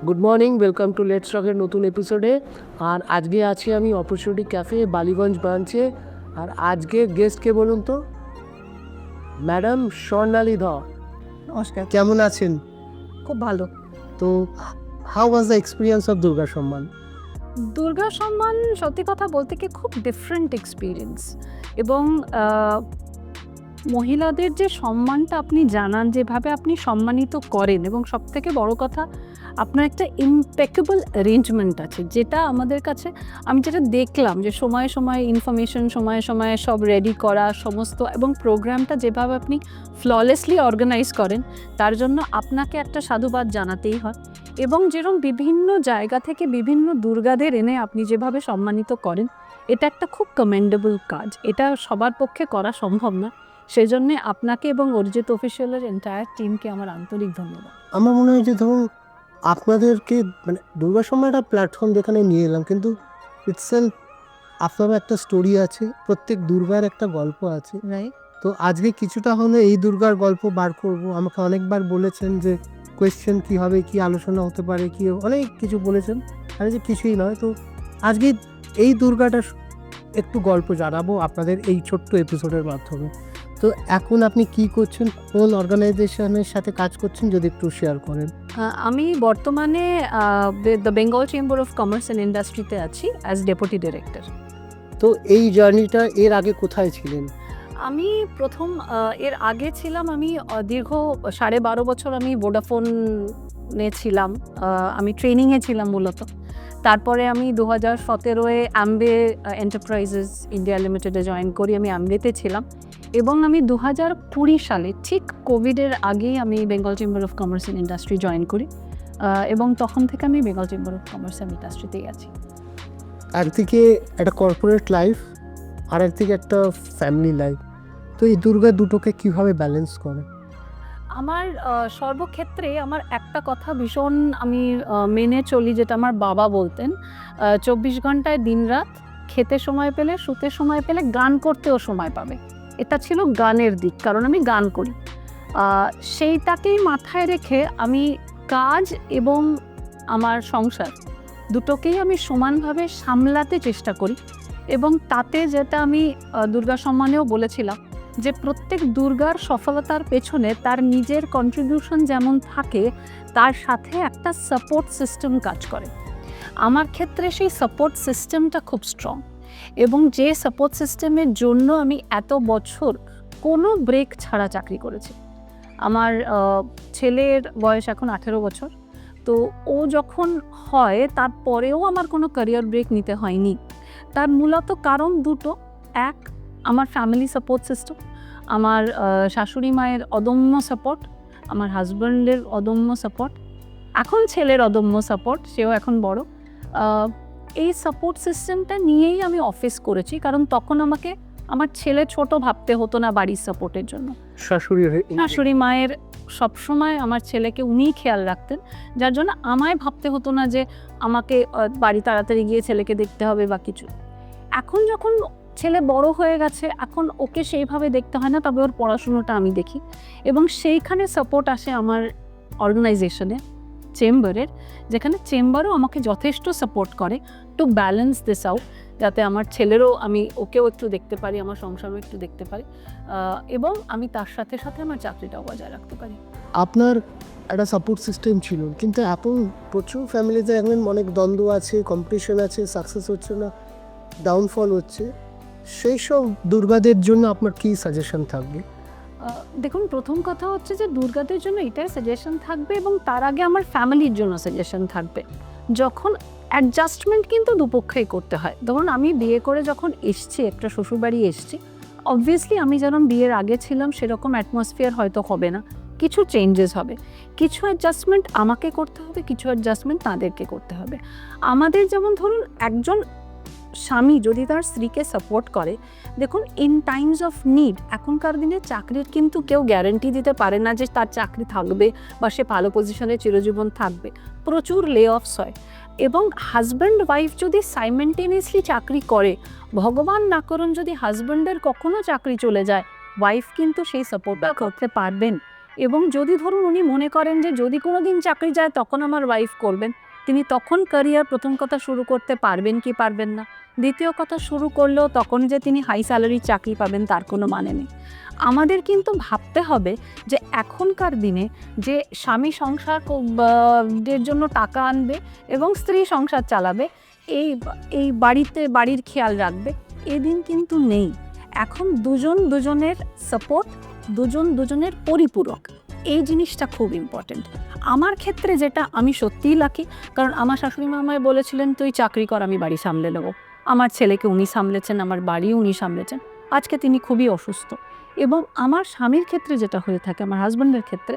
Good morning, welcome to let's টকের নতুন এপিসোডে। আর আজকে আছি আমি অপরচুনিটি ক্যাফে বালিগঞ্জ ব্রাঞ্চে। আর আজকে গেস্টকে বলুন তো, ম্যাডাম স্বর্ণালী ধর। নমস্কার। কেমন আছেন? খুব ভালো। তো how was the experience of Durga সম্মান? দুর্গা সম্মান সত্যি কথা বলতে কি খুব ডিফারেন্ট এক্সপিরিয়েন্স এবং মহিলাদের যে সম্মানটা আপনি জানান, যেভাবে আপনি সম্মানিত করেন এবং সবথেকে বড় কথা আপনার একটা ইমপেকেবল অ্যারেঞ্জমেন্ট আছে, যেটা আমাদের কাছে আমি যেটা দেখলাম যে সময়ে সময়ে ইনফরমেশন সময়ে সময়ে সব রেডি করা সমস্ত এবং প্রোগ্রামটা যেভাবে আপনি ফ্ললেসলি অর্গানাইজ করেন, তার জন্য আপনাকে একটা সাধুবাদ জানাতেই হয়। এবং যেরকম বিভিন্ন জায়গা থেকে বিভিন্ন দুর্গাদের এনে আপনি যেভাবে সম্মানিত করেন, এটা একটা খুব কমেন্ডেবল কাজ। এটা সবার পক্ষে করা সম্ভব না। সেই জন্যে আপনাকে এবং অরিজিৎ অফিসিয়ালের এন্টায়ার টিমকে আমার আন্তরিক ধন্যবাদ। আমার মনে হয় যে ধরুন আপনাদেরকে মানে দুর্গা সম্মান একটা প্ল্যাটফর্ম যেখানে নিয়ে এলাম, কিন্তু ইটসেলফ আপনারও একটা স্টোরি আছে, প্রত্যেক দুর্গার একটা গল্প আছে। রাইট। তো আজকে কিছুটা হলে এই দুর্গার গল্প বার করব। আমাকে অনেকবার বলেছেন যে কোয়েশ্চেন কী হবে, কী আলোচনা হতে পারে, কী অনেক কিছু বলেছেন। আর যে কিছুই নয়, তো আজকে এই দুর্গাটার একটু গল্প জানাবো আপনাদের এই ছোট্ট এপিসোডের মাধ্যমে। তো এখন আপনি কি করছেন, কোন অর্গানাইজেশনের সাথে কাজ করছেন, যদি একটু শেয়ার করেন। আমি বর্তমানে the Bengal Chamber of Commerce and ইন্ডাস্ট্রিতে আছি অ্যাজ ডেপুটি ডিরেক্টর। তো এই জার্নিটা এর আগে কোথায় ছিলেন? আমি প্রথম এর আগে ছিলাম, আমি দীর্ঘ 12.5 বছর আমি ভোডাফোনে ছিলাম। আমি ট্রেনিংয়ে ছিলাম মূলত। তারপরে আমি 2017-এ অ্যামবে এন্টারপ্রাইজেস ইন্ডিয়া লিমিটেডে জয়েন করি। আমি অ্যামবেতে ছিলাম এবং আমি 2020 সালে ঠিক কোভিডের আগেই আমি Bengal Chamber of Commerce and Industry join করি এবং তখন থেকে আমি Bengal Chamber of Commerce and ইন্ডাস্ট্রিতেই আছি। একদিকে একটা কর্পোরেট লাইফ আর একদিকে একটা ফ্যামিলি লাইফ, তো এই দুর্গা দুটোকে কিভাবে ব্যালেন্স করে? আমার সর্বক্ষেত্রে আমার একটা কথা ভীষণ আমি মেনে চলি, যেটা আমার বাবা বলতেন, 24 ঘন্টায় দিনরাত, খেতে সময় পেলে, শুতে সময় পেলে, গান করতেও সময় পাবে। এটা ছিল গানের দিক, কারণ আমি গান করি। সেইটাকেই মাথায় রেখে আমি কাজ এবং আমার সংসার দুটোকেই আমি সমানভাবে সামলাতে চেষ্টা করি। এবং তাতে যেটা আমি দুর্গা সম্মানেও বলেছিলাম যে প্রত্যেক দুর্গার সফলতার পেছনে তার নিজের কন্ট্রিবিউশন যেমন থাকে, তার সাথে একটা সাপোর্ট সিস্টেম কাজ করে। আমার ক্ষেত্রে সেই সাপোর্ট সিস্টেমটা খুব স্ট্রং এবং যে সাপোর্ট সিস্টেমের জন্য আমি এত বছর কোনো ব্রেক ছাড়া চাকরি করেছি। আমার ছেলের বয়স এখন 18 বছর। তো ও যখন হয় তারপরেও আমার কোনো ক্যারিয়ার ব্রেক নিতে হয়নি। তার মূলত কারণ দুটো। এক, আমার ফ্যামিলি সাপোর্ট সিস্টেম, আমার শাশুড়ি মায়ের অদম্য সাপোর্ট, আমার হাজব্যান্ডের অদম্য সাপোর্ট, এখন ছেলের অদম্য সাপোর্ট, সেও এখন বড়। এই সাপোর্ট সিস্টেমটা নিয়েই আমি অফিস করেছি, কারণ তখন আমাকে আমার ছেলে ছোট ভাবতে হতো না বাড়ির সাপোর্টের জন্য। শাশুড়ি মায়ের সবসময় আমার ছেলেকে উনিই খেয়াল রাখতেন, যার জন্য আমায় ভাবতে হতো না যে আমাকে বাড়ি তাড়াতাড়ি গিয়ে ছেলেকে দেখতে হবে বা কিছু। এখন যখন ছেলে বড় হয়ে গেছে, এখন ওকে সেইভাবে দেখতে হয় না, তবে ওর পড়াশুনোটা আমি দেখি এবং সেইখানে সাপোর্ট আসে আমার অর্গানাইজেশনে, চেম্বারের, যেখানে চেম্বারও আমাকে যথেষ্ট সাপোর্ট করে টু ব্যালেন্স দিস আউট, যাতে আমার ছেলেরও আমি ওকেও একটু দেখতে পারি, আমার সংসারও একটু দেখতে পারি এবং আমি তার সাথে সাথে আমার চাকরিটাও বজায় রাখতে পারি। আপনার একটা সাপোর্ট সিস্টেম ছিল, কিন্তু এখন প্রচুর ফ্যামিলিতে এখন অনেক দ্বন্দ্ব আছে, কম্পিটিশন আছে, সাকসেস হচ্ছে না, ডাউনফল হচ্ছে। সেই সব দুর্গাদের জন্য আপনার কী সাজেশন থাকবে? দেখুন, প্রথম কথা হচ্ছে যে দুর্গাদের জন্য এটাই সাজেশন থাকবে এবং তার আগে আমার ফ্যামিলির জন্য সাজেশন থাকবে। যখন অ্যাডজাস্টমেন্ট কিন্তু দুপক্ষেই করতে হয়। ধরুন আমি বিয়ে করে যখন এসছি, একটা শ্বশুরবাড়ি এসছি, অবভিয়াসলি আমি যেরকম বিয়ের আগে ছিলাম সেরকম অ্যাটমসফিয়ার হয়তো হবে না, কিছু চেঞ্জেস হবে, কিছু অ্যাডজাস্টমেন্ট আমাকে করতে হবে, কিছু অ্যাডজাস্টমেন্ট তাদেরকে করতে হবে। আমাদের যেমন ধরুন একজন স্বামী যদি তার স্ত্রীকে সাপোর্ট করে, দেখুন ইন টাইমস অফ নিড, এখনকার দিনে চাকরির কিন্তু কেউ গ্যারান্টি দিতে পারে না যে তার চাকরি থাকবে বা সে ভালো পজিশনে চিরজীবন থাকবে। প্রচুর লে অফস হয় এবং হাজব্যান্ড ওয়াইফ যদি সাইমেন্টেনিয়াসলি চাকরি করে, ভগবান না করুন যদি হাজব্যান্ডের কখনো চাকরি চলে যায়, ওয়াইফ কিন্তু সেই সাপোর্টটা করতে পারবেন এবং যদি ধরুন উনি মনে করেন যে যদি কোনো দিন চাকরি যায় তখন আমার ওয়াইফ করবেন, তিনি তখন ক্যারিয়ার প্রথম কথা শুরু করতে পারবেন কি পারবেন না। দ্বিতীয় কথা, শুরু করলেও তখন যে তিনি হাই স্যালারির চাকরি পাবেন তার কোনো মানে নেই। আমাদের কিন্তু ভাবতে হবে যে এখনকার দিনে যে স্বামী সংসার দের জন্য টাকা আনবে এবং স্ত্রী সংসার চালাবে, এই এই বাড়ির খেয়াল রাখবে, এদিন কিন্তু নেই। এখন দুজন দুজনের সাপোর্ট, দুজন দুজনের পরিপূরক, এই জিনিসটা খুব ইম্পর্টেন্ট। আমার ক্ষেত্রে যেটা, আমি সত্যিই লাকি, কারণ আমার শাশুড়ি মা আমায় বলেছিলেন তুই চাকরি কর, আমি বাড়ি সামলে নেবো। আমার ছেলেকে উনি সামলেছেন, আমার বাড়িও উনি সামলেছেন। আজকে তিনি খুবই অসুস্থ। এবং আমার স্বামীর ক্ষেত্রে যেটা হয়ে থাকে, আমার হাজব্যান্ডের ক্ষেত্রে,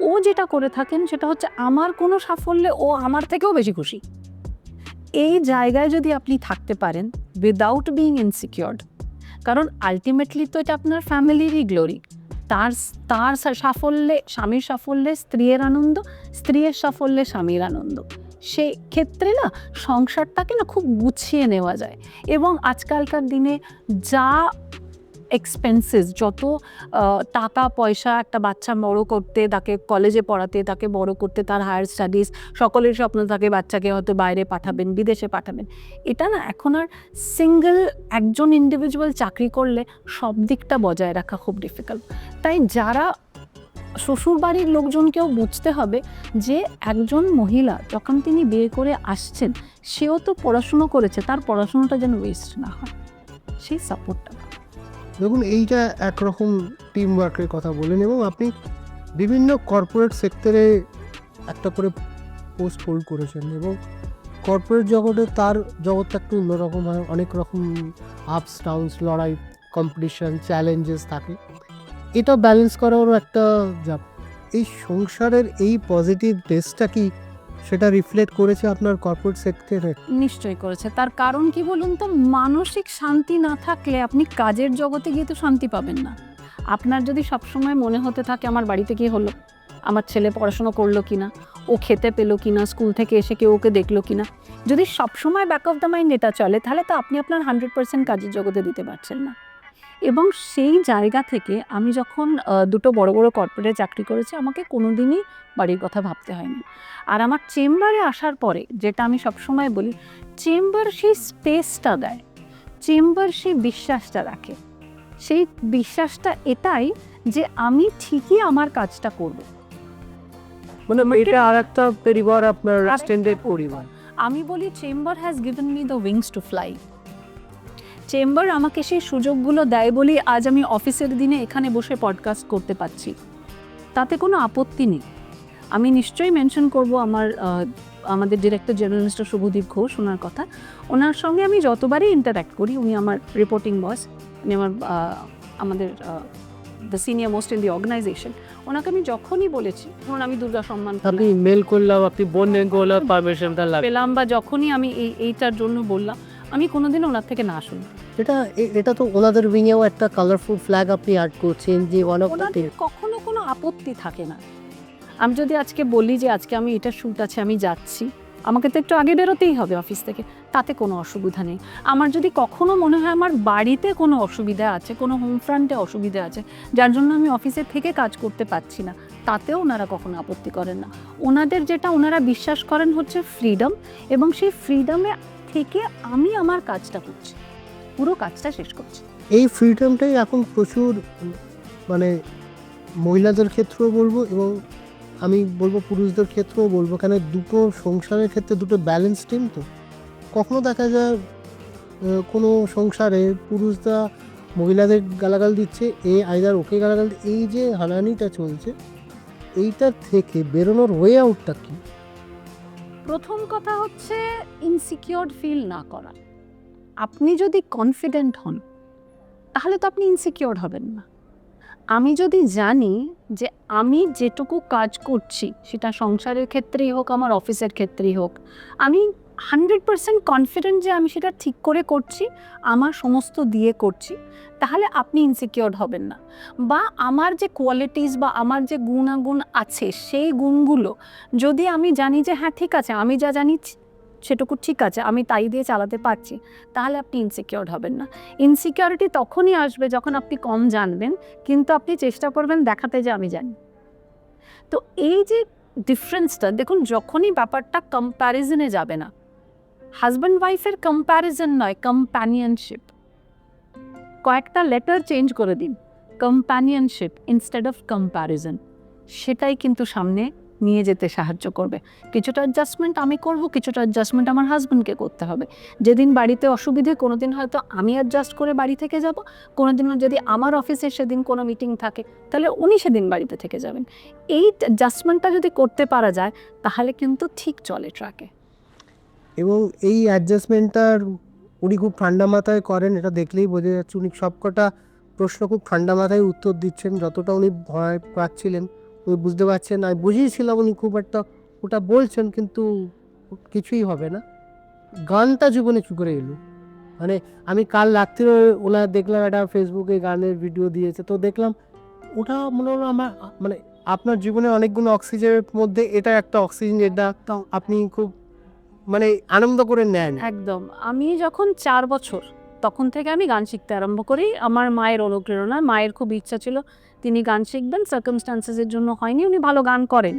ও যেটা করে থাকেন সেটা হচ্ছে আমার কোনো সাফল্যে ও আমার থেকেও বেশি খুশি। এই জায়গায় যদি আপনি থাকতে পারেন উইদাউট বিইং ইনসিকিউরড, কারণ আলটিমেটলি তো এটা আপনার ফ্যামিলিরই গ্লোরি। তার তার সাফল্যে, স্বামীর সাফল্যে স্ত্রীর আনন্দ, স্ত্রীর সাফল্যে স্বামীর আনন্দ। সেই ক্ষেত্রে না সংসারটাকে না খুব গুছিয়ে নেওয়া যায়। এবং আজকালকার দিনে যা এক্সপেন্সেস, যত টাকা পয়সা একটা বাচ্চা বড় করতে, তাকে কলেজে পড়াতে, তাকে বড় করতে, তার হায়ার স্টাডিজ, সকলের স্বপ্ন থাকে বাচ্চাকে হয়তো বাইরে পাঠাবেন, বিদেশে পাঠাবেন। এটা না এখন আর সিঙ্গেল একজন ইন্ডিভিজুয়াল চাকরি করলে সব দিকটা বজায় রাখা খুব ডিফিকাল্ট। তাই যারা শ্বশুরবাড়ির লোকজনকেও বুঝতে হবে যে একজন মহিলা যখন তিনি বিয়ে করে আসছেন, সেও তো পড়াশুনো করেছে, তার পড়াশুনোটা যেন ওয়েস্ট না হয়, সেই সাপোর্টটা। দেখুন, এইটা একরকম টিম ওয়ার্কের কথা বলেন, এবং আপনি বিভিন্ন কর্পোরেট সেক্টরে একটা করে পোস্ট হোল্ড করেছেন, এবং কর্পোরেট জগতে তার জগৎটা একটু অন্যরকম হয়, অনেক রকম আপস ডাউনস, লড়াই, কম্পিটিশন, চ্যালেঞ্জেস থাকে। এটা ব্যালেন্স করারও একটা এই সংসারের এই পজিটিভ ডেসটা কি সেটা রিফ্লেক্ট করেছে আপনার কর্পোরেট সেক্টরে? নিশ্চয়ই করেছে। তার কারণ কি বলুন তো, মানসিক শান্তি না থাকলে আপনি কাজের জগতে গিয়ে তো শান্তি পাবেন না। আপনার যদি সবসময় মনে হতে থাকে আমার বাড়িতে কি হলো, আমার ছেলে পড়াশোনা করলো কিনা, ও খেতে পেলো কিনা, স্কুল থেকে এসে কেউ ওকে দেখলো কিনা, যদি সবসময় ব্যাক অফ দ্য মাইন্ড এটা চলে, তাহলে তো আপনি আপনার 100% কাজের জগতে দিতে পারছেন না। এবং সেই জায়গা থেকে আমি যখন দুটো বড় বড় কর্পোরেটে চাকরি করেছি, আমাকে কোনোদিনই বাড়ির কথা ভাবতে হয়নি। আর আমার চেম্বারে আসার পরে যেটা আমি সবসময় বলি, চেম্বার সেই স্পেসটা দেয়, চেম্বার সেই বিশ্বাসটা রাখে। সেই বিশ্বাসটা এটাই যে আমি ঠিকই আমার কাজটা করব। মানে এটা আর একটা পরিবার, আপনার এক্সটেন্ডেড পরিবার। আমি বলি chamber has given me the wings to fly. Chamber আমাকে সেই সুযোগগুলো দেয় বলেই আজ আমি অফিসের দিনে এখানে বসে পডকাস্ট করতে পারছি। তাতে কোনো আপত্তি নেই। আমি নিশ্চয়ই মেনশন করব আমাদের director general mister Shubhadeep Ghosh, ওনার কথা। ওনার সঙ্গে আমি যতবারই ইন্টারঅ্যাক্ট করি, উনি আমার রিপোর্টিং বস, উনি আমাদের the senior most in the organisation. ওনাকে আমি যখনই বলেছি, ধরুন আমি দুর্গা সম্মান আপনি মেল করলাম, আপনি বললেন করলাম, পারমিশনটা পেলাম, বা যখনই আমি এইটার জন্য বললাম, আমি কোনোদিনও ওনার থেকে না শুনি। এটা তো ওনাদের উইংয়েও একটা কালারফুল ফ্ল্যাগ আপনি অ্যাড করছেন, যে ওনাদের কখনো কোনো আপত্তি থাকে না। আমি যদি আজকে বলি যে আজকে আমি এটা শ্যুট আছে, আমি যাচ্ছি, আমাকে তো একটু আগে বেরোতেই হবে অফিস থেকে, তাতে কোনো অসুবিধা নেই। আমার যদি কখনো মনে হয় আমার বাড়িতে কোনো অসুবিধা আছে, কোনো হোম ফ্রন্টে অসুবিধা আছে, যার জন্য আমি অফিসের থেকে কাজ করতে পারছি না, তাতেও ওনারা কখনো আপত্তি করেন না। ওনাদের যেটা ওনারা বিশ্বাস করেন হচ্ছে ফ্রিডম, এবং সেই ফ্রিডমে থেকে আমি আমার কাজটা করছি, পুরো কাজটা শেষ করছি। এই ফ্রিডমটাই এখন প্রচুর, মানে মহিলাদের ক্ষেত্রেও বলবো, এবং আমি বলবো পুরুষদের ক্ষেত্রেও বলবো, কেন দুটো সংসারের ক্ষেত্রে দুটো ব্যালেন্স টিম। তো কখনো দেখা যায় কোনো সংসারে পুরুষরা মহিলাদের গালাগাল দিচ্ছে, আইদার ওকে গালাগাল, এই যে হানাহানিটা চলছে, এইটার থেকে বেরোনোর ওয়ে আউটটা কি? প্রথম কথা হচ্ছে ইনসিকিউরড ফিল না করা। আপনি যদি কনফিডেন্ট হন, তাহলে তো আপনি ইনসিকিউরড হবেন না। আমি যদি জানি যে আমি যেটুকু কাজ করছি, সেটা সংসারের ক্ষেত্রেই হোক, আমার অফিসের ক্ষেত্রেই হোক, আমি 100% কনফিডেন্ট যে আমি সেটা ঠিক করে করছি, আমার সমস্ত দিয়ে করছি, তাহলে আপনি ইনসিকিউরড হবেন না। বা আমার যে কোয়ালিটিস বা আমার যে গুণাগুণ আছে, সেই গুণগুলো যদি আমি জানি যে হ্যাঁ ঠিক আছে, আমি যা জানি সেটুকু ঠিক আছে, আমি তাই দিয়ে চালাতে পারছি, তাহলে আপনি ইনসিকিউরড হবেন না। ইনসিকিউরিটি তখনই আসবে যখন আপনি কম জানবেন, কিন্তু আপনি চেষ্টা করবেন দেখাতে যে আমি জানি। তো এই যে ডিফারেন্সটা দেখুন, যখনই ব্যাপারটা কম্প্যারিজনে যাবে না, হাজব্যান্ড ওয়াইফের কম্প্যারিজন নয়, কম্প্যানিয়নশিপ, কয়েকটা লেটার চেঞ্জ করে দিন, কম্প্যানিয়নশিপ ইনস্টেড অফ কম্প্যারিজন, সেটাই কিন্তু সামনে নিয়ে যেতে সাহায্য করবে। কিছুটা অ্যাডজাস্টমেন্ট আমি করব, কিছুটা অ্যাডজাস্টমেন্ট আমার হাজব্যান্ডকে করতে হবে। যেদিন বাড়িতে অসুবিধে, কোনো দিন হয়তো আমি অ্যাডজাস্ট করে বাড়ি থেকে যাব, কোনো দিনও যদি আমার অফিসে সেদিন কোনো মিটিং থাকে তাহলে উনি সেদিন বাড়িতে থেকে যাবেন। এই অ্যাডজাস্টমেন্টটা যদি করতে পারা যায় তাহলে কিন্তু ঠিক চলে ট্রাকে। এবং এই অ্যাডজাস্টমেন্টটার উনি খুব ঠান্ডা মাথায় করেন, এটা দেখলেই বোঝা যাচ্ছে। উনি সবকটা প্রশ্ন খুব ঠান্ডা মাথায় উত্তর দিচ্ছেন। যতটা উনি ভয় পাচ্ছিলেন উনি বুঝতে পারছেন, আমি বুঝিয়েছিলাম উনি খুব একটা ওটা বলছেন কিন্তু কিছুই হবে না। গানটা জীবনে কী করে এলো, মানে আমি কাল রাত্রিরে ওলা দেখলাম একটা ফেসবুকে গানের ভিডিও দিয়েছে, তো দেখলাম ওটা মনে হলো আমার মানে আপনার জীবনে অনেকগুলো অক্সিজেনের মধ্যে এটা একটা অক্সিজেন, যেটা আপনি খুব মানে আনন্দ করে নেন। একদম। আমি যখন 4 বছর তখন থেকে আমি গান শিখতে আরম্ভ করি। আমার মায়ের অনুপ্রেরণা, মায়ের খুব ইচ্ছা ছিল তিনি গান শিখবেন, সার্কামস্ট্যান্সেসের জন্য হয়নি, উনি ভালো গান করেন।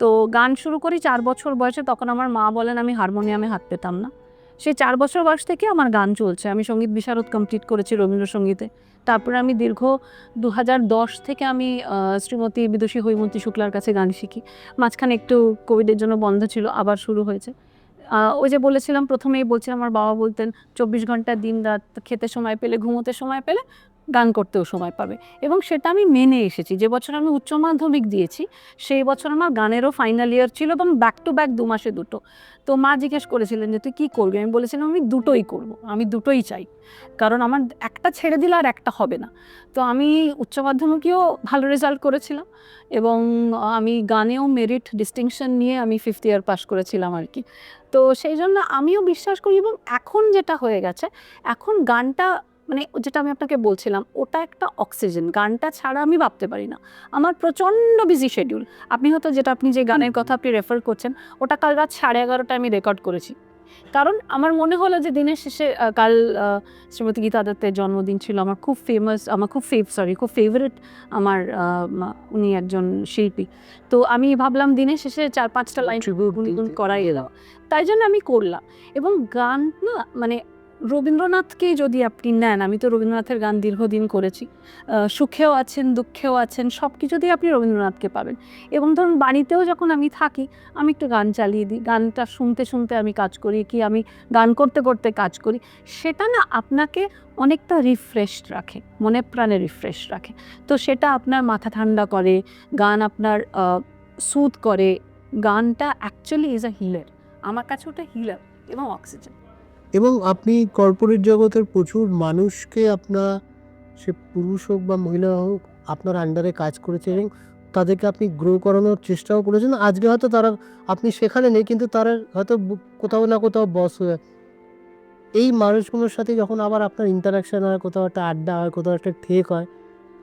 তো গান শুরু করি 4 বছর বয়সে, তখন আমার মা বলেন আমি হারমোনিয়ামে হাত পেতাম না। সেই 4 বছর বয়স থেকে আমার গান চলছে। আমি সঙ্গীত বিশারদ কমপ্লিট করেছি রবীন্দ্রসঙ্গীতে। তারপরে আমি দীর্ঘ 2010 থেকে আমি শ্রীমতী বিদুষী হৈমন্তী শুক্লার কাছে গান শিখি। মাঝখানে একটু কোভিডের জন্য বন্ধ ছিল, আবার শুরু হয়েছে। ওই যে বলেছিলাম, প্রথমেই বলছিলাম আমার বাবা বলতেন 24 ঘন্টা দিন রাত খেতে সময় পেলে, ঘুমোতে সময় পেলে গান করতেও সময় পাবে, এবং সেটা আমি মেনে এসেছি। যে বছর আমি উচ্চ মাধ্যমিক দিয়েছি সেই বছর আমার গানেরও ফাইনাল ইয়ার ছিল, এবং ব্যাক টু ব্যাক 2 মাসে দুটো। তো মা জিজ্ঞেস করেছিলেন যে তুই কী করবি, আমি বলেছিলাম আমি দুটোই করব, আমি দুটোই চাই, কারণ আমার একটা ছেড়ে দিলে আর একটা হবে না। তো আমি উচ্চ মাধ্যমিকেও ভালো রেজাল্ট করেছিলাম, এবং আমি গানেও মেরিট ডিস্টিংশন নিয়ে আমি 5th ইয়ার পাস করেছিলাম আর কি। তো সেই জন্য আমিও বিশ্বাস করি, এবং এখন যেটা হয়ে গেছে, এখন গানটা মানে যেটা আমি আপনাকে বলছিলাম, ওটা একটা অক্সিজেন। গানটা ছাড়া আমি ভাবতে পারি না। আমার প্রচণ্ড বিজি শিডিউল। আপনি হয়তো যেটা আপনি যে গানের কথা আপনি রেফার করছেন, ওটা কাল রাত 11:30টায় আমি রেকর্ড করেছি। কারণ আমার মনে হলো যে দিনের শেষে কাল শ্রীমতী গীতা দত্তের জন্মদিন ছিল। আমার খুব ফেমাস, আমার খুব ফেভারিট আমার উনি একজন শিল্পী। তো আমি ভাবলাম দিনের শেষে 4-5টা লাইন গুনগুন করাই দাও। তাই জন্য আমি করলাম। এবং গান না মানে রবীন্দ্রনাথকে যদি আপনি নেন, আমি তো রবীন্দ্রনাথের গান দীর্ঘদিন করেছি। সুখেও আছেন, দুঃখেও আছেন, সব কিছুতেই আপনি রবীন্দ্রনাথকে পাবেন। এবং ধরুন বাড়িতেও যখন আমি থাকি, আমি একটু গান চালিয়ে দিই, গানটা শুনতে শুনতে আমি কাজ করি, কি আমি গান করতে করতে কাজ করি। সেটা না আপনাকে অনেকটা রিফ্রেশড রাখে, মনে প্রাণে রিফ্রেশ রাখে। তো সেটা আপনার মাথা ঠান্ডা করে, গান আপনার সুথ করে। গানটা অ্যাকচুয়ালি ইজ আ হিলার। আমার কাছে ওটা হিলার এবং অক্সিজেন। এবং আপনি কর্পোরেট জগতের প্রচুর মানুষকে আপনার, সে পুরুষ হোক বা মহিলা হোক, আপনার আন্ডারে কাজ করেছে এবং তাদেরকে আপনি গ্রো করানোর চেষ্টাও করেছেন। আজকে হয়তো তারা, আপনি সেখানে নেই কিন্তু তারা হয়তো কোথাও না কোথাও বস হয়ে। এই মানুষগুলোর সাথে যখন আবার আপনার ইন্টারাকশন হয়, কোথাও একটা আড্ডা হয়, কোথাও একটা ঠেক হয়,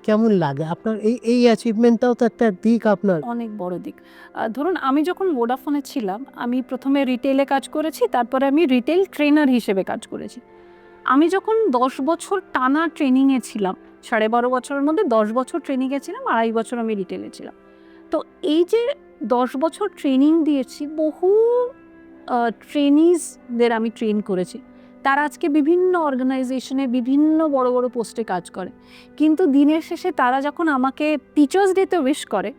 কেমন লাগে আপনার? এই অ্যাচিভমেন্টটাও তো একটা দিক আপনার। অনেক বড় দিক। ধরুন আমি যখন ভোডাফোনে ছিলাম, আমি প্রথমে রিটেলে কাজ করেছি, তারপরে আমি রিটেল ট্রেনার হিসেবে কাজ করেছি। আমি যখন 10 বছর টানা ট্রেনিংয়ে ছিলাম, 12.5 বছরের মধ্যে 10 বছর ট্রেনিংয়ে ছিলাম, 2.5 বছর আমি রিটেলে ছিলাম। তো এই যে 10 বছর ট্রেনিং দিয়েছি, বহু ট্রেনিজদের আমি ট্রেন করেছি। তারা আজকে বিভিন্ন অর্গানাইজেশনে বিভিন্ন বড় বড় পোস্টে কাজ করে। কিন্তু দিনের শেষে তারা যখন আমাকে টিচার্স ডেতে উইশ করে,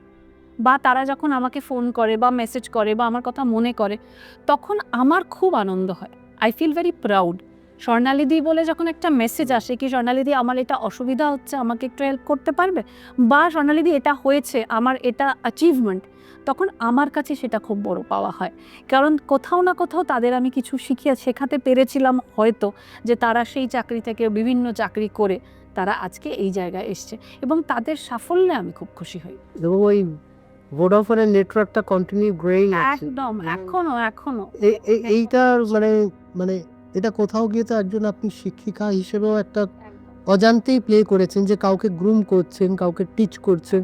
বা তারা যখন আমাকে ফোন করে বা মেসেজ করে বা আমার কথা মনে করে, তখন আমার খুব আনন্দ হয়। I feel very proud. স্বর্ণালীদি বলে যখন একটা মেসেজ আসে, কি স্বর্ণালীদি আমার এটা অসুবিধা হচ্ছে, আমাকে একটু হেল্প করতে পারবে, বা স্বর্ণালীদি এটা হয়েছে, আমার এটা অ্যাচিভমেন্ট, তখন আমার কাছে সেটা খুব বড় পাওয়া হয়। কারণ কোথাও না কোথাও তাদের আমি কিছু শেখাতে পেরেছিলাম হয়তো, যে তারা সেই চাকরি থেকে বিভিন্ন চাকরি করে তারা আজকে এই জায়গায় এসছে, এবং তাদের সাফল্যে আমি খুব খুশি হই। এবং ওই ভোডাফোনের নেটওয়ার্কটা কন্টিনিউ গ্রোয়িং আছে একদম, এখনো এইটার মানে মানে এটা কোথাও গিয়ে তো একজন আপনি শিক্ষিকা হিসেবেও একটা অজান্তেই প্লে করেছেন, যে কাউকে গ্রুম করছেন, কাউকে টিচ করছেন,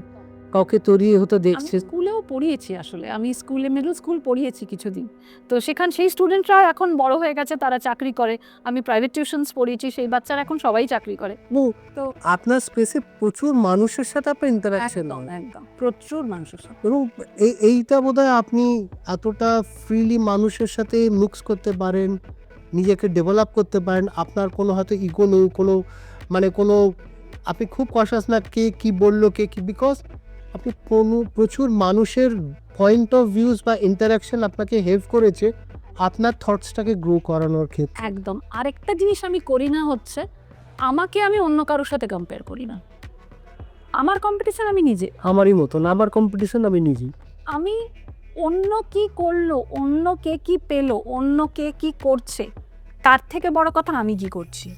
কাউকে তৈরি হতে আমি দেখছেন। স্কুলেও স্কুলেও পড়িয়েছি আসলে, আমি স্কুলে মিডল স্কুল পড়িয়েছি কিছুদিন। তো সেই স্টুডেন্টরা এখন বড় হয়ে গেছে, তারা চাকরি করে। আমি প্রাইভেট টিউশনস পড়িয়েছি, সেই বাচ্চারা এখন সবাই চাকরি করে। তো আপনার স্পেসে প্রচুর মানুষের সাথে আপনার ইন্টারাকশন একদম হয় একদম প্রচুর মানুষের সাথে। এবং এইটা বোধহয় আপনি এতটা ফ্রিলি মানুষের সাথে মিক্স করতে পারেন, নিজেকে ডেভেলপ করতে পারেন। আপনার কোনো হয়তো ইগো নেই, কোনো আপনি খুব কনশাস না কে কি বললো, কে কি, বিকজ আপনি প্রচুর মানুষের পয়েন্ট অফ ভিউজ বা ইন্টারাকশন আপনাকে হেল্প করেছে আপনার থটসটাকে গ্রো করানোর ক্ষেত্রে। একদম। আরেকটা জিনিস আমি করি না হচ্ছে, আমাকে আমি অন্য কারোর সাথে কম্পেয়ার করি না। আমার কম্পিটিশন আমি নিজে। আমারই মতন, আমার কম্পিটিশন আমি নিজেই। আমি অন্য কি করলো, অন্য কে কি পেলো, অন্য কে কি করছে, তার থেকে বড় কথা আমি কি করছি।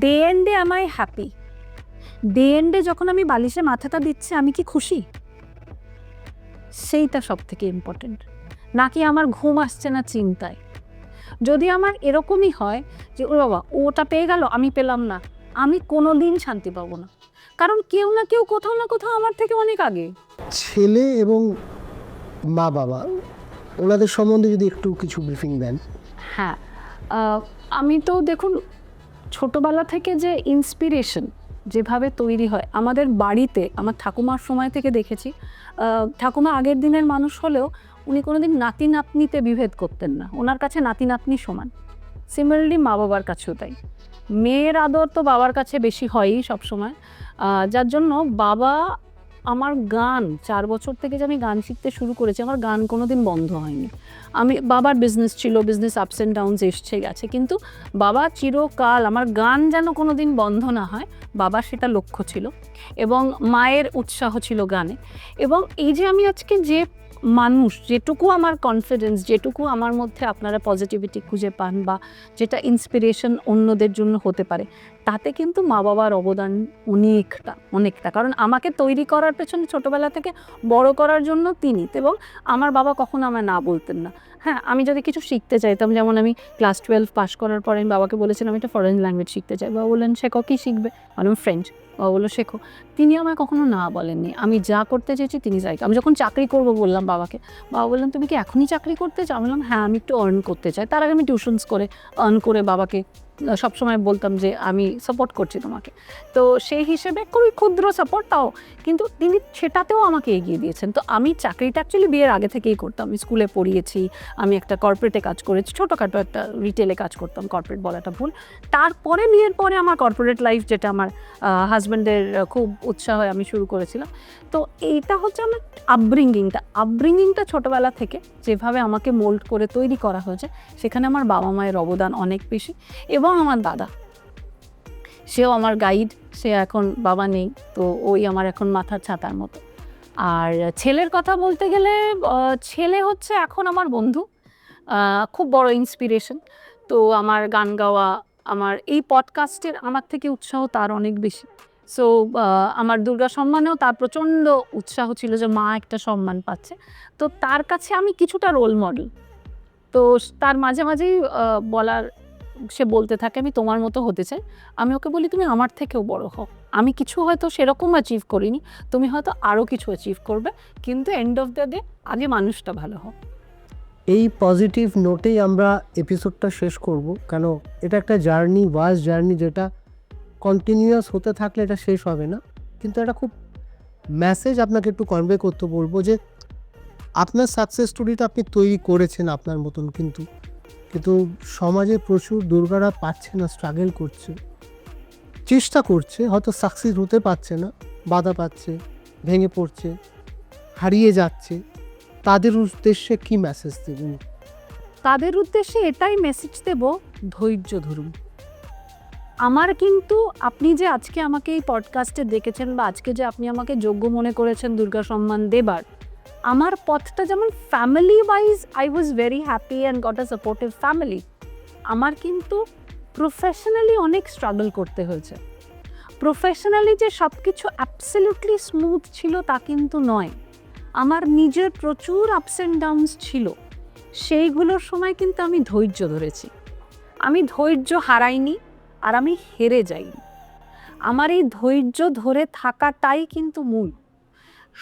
ডে এন্ডে am I হ্যাপি? ডে এন্ডে যখন আমি বালিশে মাথাটা দিচ্ছি, আমি কি খুশি? সেইটা সব থেকে ইম্পর্টেন্ট। নাকি আমার ঘুম আসছে না চিন্তায়। যদি আমার এরকমই হয় যে ও বাবা ওটা পেয়ে গেল, আমি পেলাম না, আমি কোনো দিন শান্তি পাবো না। কারণ কেউ না কেউ কোথাও না কোথাও আমার থেকে অনেক আগে। ছেলে এবং মা বাবা ওনাদের সম্বন্ধে যদি একটু কিছু ব্রিফিং দেন। হ্যাঁ, আমি তো দেখুন ছোটবেলা থেকে যে ইন্সপিরেশন যেভাবে তৈরি হয় আমাদের বাড়িতে, আমার ঠাকুমার সময় থেকে দেখেছি। ঠাকুমা আগের দিনের মানুষ হলেও উনি কোনোদিন নাতি নাতনিতে বিভেদ করতেন না, ওনার কাছে নাতি নাতনি সমান। সিমিলারলি মা বাবার কাছেও তাই। মেয়ের আদর তো বাবার কাছে বেশি হয়ই সবসময়, যার জন্য বাবা আমার গান 4 বছর থেকে যে আমি গান শিখতে শুরু করেছি, আমার গান কোনোদিন বন্ধ হয়নি। বাবার বিজনেস ছিল, বিজনেস আপস অ্যান্ড ডাউনস এসছে গেছে, কিন্তু বাবা চিরকাল আমার গান যেন কোনোদিন বন্ধ না হয়, বাবার সেটা লক্ষ্য ছিল। এবং মায়ের উৎসাহ ছিল গানে। এবং এই যে আমি আজকে যে মানুষ, যেটুকু আমার কনফিডেন্স, যেটুকু আমার মধ্যে আপনারা পজিটিভিটি খুঁজে পান বা যেটা ইন্সপিরেশন অন্যদের জন্য হতে পারে, তাতে কিন্তু মা বাবার অবদান অনেকটা। কারণ আমাকে তৈরি করার পেছনে ছোটোবেলা থেকে বড় করার জন্য তিনি, এবং আমার বাবা কখনো আমায় না বলতেন না। হ্যাঁ, আমি যদি কিছু শিখতে চাইতাম, যেমন আমি ক্লাস 12 পাস করার পরে আমি বাবাকে বলেছিলাম আমি একটা ফরেন ল্যাঙ্গুয়েজ শিখতে চাই। বাবা বললেন শেখো, কী শিখবে? আমি ফ্রেঞ্চ। বাবা বললো শেখো। তিনি আমায় কখনো না বলেননি, আমি যা করতে চেয়েছি তিনি যাই। আমি যখন চাকরি করব বললাম বাবাকে, বাবা বললেন তুমি কি এখনই চাকরি করতে চাও? আমি বললাম হ্যাঁ, আমি একটু আর্ন করতে চাই। তার আগে আমি টিউশনস করে আর্ন করে বাবাকে সবসময় বলতাম যে আমি সাপোর্ট করছি তোমাকে। তো সেই হিসেবে খুবই ক্ষুদ্র সাপোর্ট, তাও কিন্তু তিনি সেটাতেও আমাকে এগিয়ে দিয়েছেন। তো আমি চাকরিটা অ্যাকচুয়ালি বিয়ের আগে থেকেই করতাম। আমি স্কুলে পড়িয়েছি, আমি একটা কর্পোরেটে কাজ করেছি, ছোটোখাটো একটা রিটেলে কাজ করতাম, কর্পোরেট বলাটা ভুল। তারপরে বিয়ের পরে আমার কর্পোরেট লাইফ, যেটা আমার হাজব্যান্ডের খুব উৎসাহে আমি শুরু করেছিলাম। তো এইটা হচ্ছে আমার আপব্রিঙ্গিংটা ছোটোবেলা থেকে যেভাবে আমাকে মোল্ড করে তৈরি করা হয়েছে, সেখানে আমার বাবা মায়ের অবদান অনেক বেশি। এবং আমার দাদা, সেও আমার গাইড। সে এখন বাবা নেই, তো ওই আমার এখন মাথার ছাতার মতো। আর ছেলের কথা বলতে গেলে, ছেলে হচ্ছে এখন আমার বন্ধু, খুব বড় ইন্সপিরেশন। তো আমার গান গাওয়া, আমার এই পডকাস্টের আমার থেকে উৎসাহ তার অনেক বেশি। সো আমার দুর্গা সম্মানেও তার প্রচণ্ড উৎসাহ ছিল যে মা একটা সম্মান পাচ্ছে। তো তার কাছে আমি কিছুটা রোল মডেল। তো তার মাঝে মাঝেই সে বলতে থাকে আমি তোমার মতো হতে চাই। আমি ওকে বলি তুমি আমার থেকেও বড় হও, আমি কিছু হয়তো সেরকম অ্যাচিভ করিনি, তুমি হয়তো আরও কিছু অ্যাচিভ করবে, কিন্তু এন্ড অফ দ্য ডে আগে মানুষটা ভালো হোক। এই পজিটিভ নোটেই আমরা এপিসোডটা শেষ করব, কেন এটা একটা ভাস্ট জার্নি, যেটা কন্টিনিউয়াস হতে থাকলে এটা শেষ হবে না। কিন্তু একটা খুব মেসেজ আপনাকে একটু কনভে করতে বলবো যে আপনার সাকসেস স্টোরিটা আপনি তৈরি করেছেন আপনার মতন, কিন্তু সমাজে প্রচুর দুর্গারা পাচ্ছে না, স্ট্রাগল করছে, চেষ্টা করছে, হয়তো সাকসেস হতে পারছে না, বাধা পাচ্ছে, ভেঙে পড়ছে, হারিয়ে যাচ্ছে। তাদের উদ্দেশ্যে কি মেসেজ দেবেন? তাদের উদ্দেশ্যে এটাই মেসেজ দেব, ধৈর্য ধরুন। আমার কিন্তু আপনি যে আজকে আমাকে এই পডকাস্টে দেখেছেন, বা আজকে যে আপনি আমাকে যোগ্য মনে করেছেন দুর্গা সম্মান দেবার, আমার পথটা যেমন family wise I was very happy and got a supportive family, আমার কিন্তু প্রফেশনালি অনেক স্ট্রাগল করতে হয়েছে। প্রফেশনালি যে সব কিছু অ্যাবসলিউটলি স্মুথ ছিল তা কিন্তু নয়, আমার নিজের প্রচুর আপস অ্যান্ড ডাউনস ছিল। সেইগুলোর সময় কিন্তু আমি ধৈর্য ধরেছি, আমি ধৈর্য হারাইনি, আর আমি হেরে যাইনি। আমার এই ধৈর্য ধরে থাকাটাই কিন্তু মূল।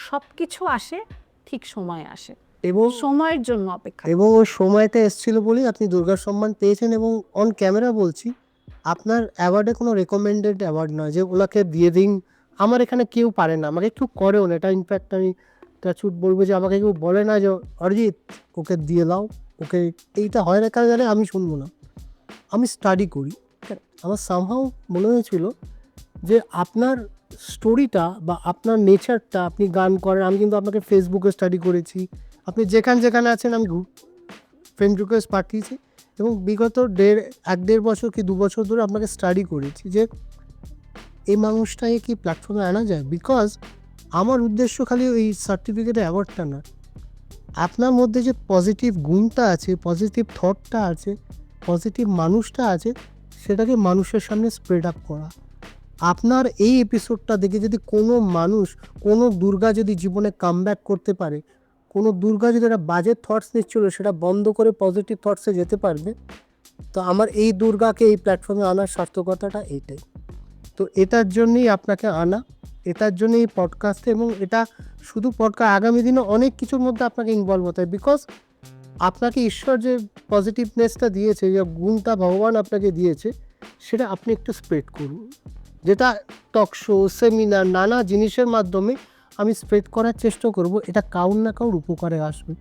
সব কিছু আসে ঠিক সময় আসে, এবং সময়ের জন্য অপেক্ষা। এবং ওই সময়টা এসেছিল বলেই আপনি দুর্গার সম্মান পেয়েছেন। এবং অন ক্যামেরা বলছি, আপনার অ্যাওয়ার্ডে কোনো রেকমেন্ডেড অ্যাওয়ার্ড নয় যে ওনাকে দিয়ে দিন। আমার এখানে কেউ পারে না, আমাকে কেউ করেও না। এটা ইনফ্যাক্ট আমি টাচুট বলবো যে আমাকে কেউ বলে না যে অরিজিৎ ওকে দিয়ে দাও, ওকে এইটা হয় না কারণ জানে আমি শুনবো না। আমি স্টাডি করি। আমার সামহাও মনে হয়েছিল যে আপনার স্টোরিটা বা আপনার নেচারটা, আপনি গান করেন, আমি কিন্তু আপনাকে ফেসবুকে স্টাডি করেছি, আপনি যেখানে আছেন আমি ফ্রেন্ড রিকোয়েস্ট পাঠিয়েছি এবং বিগত 1.5 বছর কি 2 বছর ধরে আপনাকে স্টাডি করেছি যে এই মানুষটাকে কি প্ল্যাটফর্মে আনা যায়। বিকজ আমার উদ্দেশ্য খালি ওই সার্টিফিকেট অ্যাওয়ার্ডটা না, আপনার মধ্যে যে পজিটিভ গুণটা আছে, পজিটিভ থটটা আছে, পজিটিভ মানুষটা আছে, সেটাকে মানুষের সামনে স্প্রেড আপ করা। আপনার এই এপিসোডটা দেখে যদি কোনো মানুষ, কোনো দুর্গা যদি জীবনে কামব্যাক করতে পারে, কোনো দুর্গা যদি একটা বাজে থটস নিচ্ছিল সেটা বন্ধ করে পজিটিভ থটসে যেতে পারবে, তো আমার এই দুর্গাকে এই প্ল্যাটফর্মে আনার সার্থকতাটা এইটাই। তো এটার জন্যই আপনাকে আনা, এটার জন্যই এই পডকাস্টে। এবং এটা শুধু পডকাস্ট, আগামী দিনে অনেক কিছুর মধ্যে আপনাকে ইনভলভ হতে হয়। বিকজ আপনাকে ঈশ্বর যে পজিটিভনেসটা দিয়েছে, যে গুণটা ভগবান আপনাকে দিয়েছে, সেটা আপনি একটু স্প্রেড করুন। যেটা টক শো, সেমিনার, নানা জিনিসের মাধ্যমে আমি স্প্রেড করার চেষ্টা করব। এটা কাউর না কাউর উপকারে আসবে।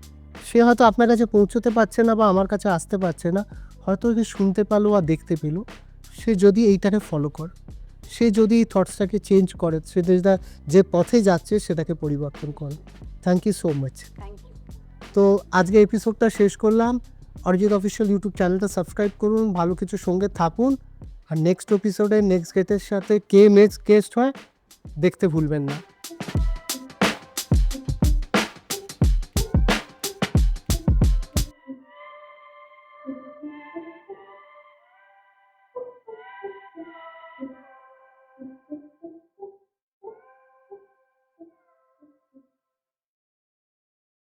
সে হয়তো আপনার কাছে পৌঁছতে পারছে না বা আমার কাছে আসতে পারছে না, হয়তো সে শুনতে পেলো বা দেখতে পেলো। সে যদি এইটাকে ফলো করে, সে যদি এই থটসটাকে চেঞ্জ করে, সে যে পথে যাচ্ছে সেটাকে পরিবর্তন করে। Thank you so much. Thank you. তো আজকে এপিসোডটা শেষ করলাম। অরিজিৎ অফিসিয়াল ইউটিউব চ্যানেলটা সাবস্ক্রাইব করুন, ভালো কিছুর সঙ্গে থাকুন। আর নেক্সট এপিসোডে নেক্সট গেস্টের সাথে কে নেক্সট গেস্ট হয় দেখতে ভুলবেন না।